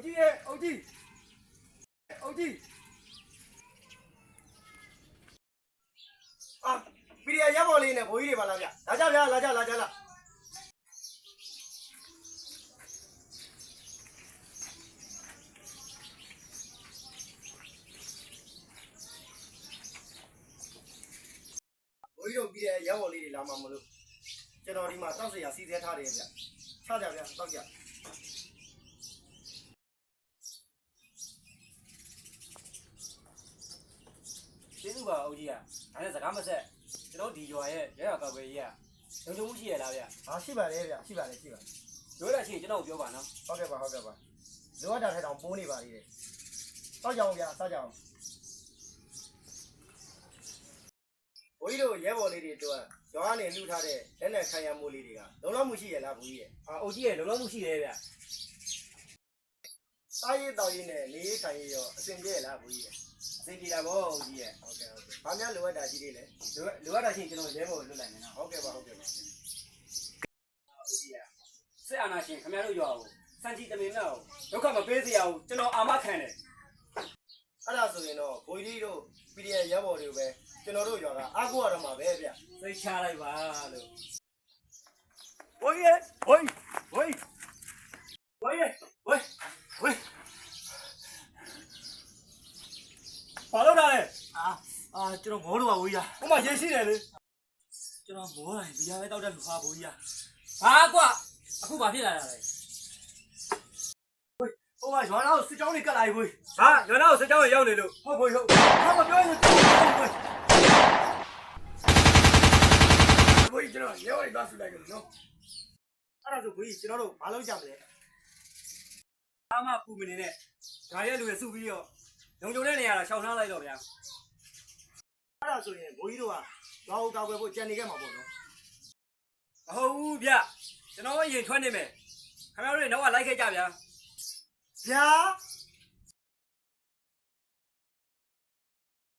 ကြီးရဲ့အုတ်ကြီးအာပီရီယာရက်ပေါ်လေးနဲ့ဘိုးကြီးတွေပါလားဗျလာကြဗျာလာကြလာဘိုးကြီးတို့ပြီးတဲ့ရက်ပေါ်လေးတွေလာမှမလို့ကျွန်တော်ဒီမှာတောက်စရာစီးစဲထားတယ်ဗျချကြဗျာတောက်ကြကျေးဇူးပါအုတ်ကြီးอ่ะဒါနဲ့စကားမဆက်ကျွန်တော်ဒီရွာရဲ့ရဲရွာကောက်ပဲကြီးอ่ะလုံခြုံမှုရှိရလားဗျဟာရှိပါတယ်ဗျရှိပါတယ်ရိုးတာရှိရင်ကျွန်တော်ပြောပါနော်ဟုတ်ကဲ့ပါလိုအပ်တာထိုင်တောင်ပိုးနေပါသေးတယ်တောက်ကြအောင်ဗျစားကြအောင်ဘိုးကြီးတို့ရဲဘော်လေးတွေအတွက်ရွာကနေလှူထားတဲ့လက်နဲ့ခံရမှုလေးတွေကလုံလောက်မှုရှိရလားဘိုးကြီးရဲ့အုတ်ကြီးရဲ့လုံလောက်မှုရှိတယ်ဗျစားရေးတောက်ရေးနဲ့နေရေးထိုင်ရေးရောအဆင်ပြေလားဘိုးကြီးရဲ့အဆင်ပြေတာဗောအုတ်ကြီးရဲ့ဟုတ်ကဲ့ဘာများလိုအပ်တာရှိသေးလဲလိုအပ်တာရှိရင်ကျွန်တော်ရဲဘော်ကိုလွတ်လိုက်မယ်နော်ဟုတ်ကဲ့ပါအုတ်ကြီးရဲ့စစ်အာဏာရှင်ခင်ဗျားတို့ရွာကိုစံချီတမင်နဲ့ဒုက္ခမပေးစေရဘူးကျွန်တော်အာမခံတယ်အဲ့ဒါဆိုရင်တော့ဘိုးကြီးတို့ PDF ရဲဘော်တွေကိုပဲကျွန်တော်တို့ရွာကအားကိုးရတော့မှာပဲဗျသိချလိုက်ပါလို့ဘိုးကြီးဘာလို့တာလဲကျွန်တော်မောလို့ပါဘိုးကြီးဟိုမှာရေရှိတယ်လေကျွန်တော်မောလိုက်ဘီယာပဲတောက်တဲ့လူဟာဘိုးကြီးဟာကွာအခုဘာဖြစ်လာတာလဲဟိုမှာရွာသားကိုစစ်ကြောင်းတွေကတ်လာပြီဘိုးဟာရွာသားကိုစစ်ကြောင်းတွေရောက်နေလို့ဟုတ်ဘိုးဟုတ်ဟာမပြောရင်ဘိုးကျွန်တော်ရဲဝိုင်းသွားဆူလိုက်ကြလို့နော်အဲ့ဒါဆိုဘိုးကျွန်တော်တို့ဘာလုပ်ကြမလဲအားမပူမနေနဲ့ဓာရဲလူတွေစုပြီးတော့လုံခြုံတဲ့နေရာတော့ရှောင်ထားလိုက်တော့ဗျာအဲ့ဒါဆိုရင်ဘိုးကြီးတို့ကရွာကိုကောက်ွယ်ဖို့ကြံနေခဲ့မှာပေါ့နော်မဟုတ်ဘူးဗျကျွန်တော်အရင်ထွက်နေမယ်ခင်ဗျားတို့နောက်ကလိုက်ခဲ့ကြဗျာ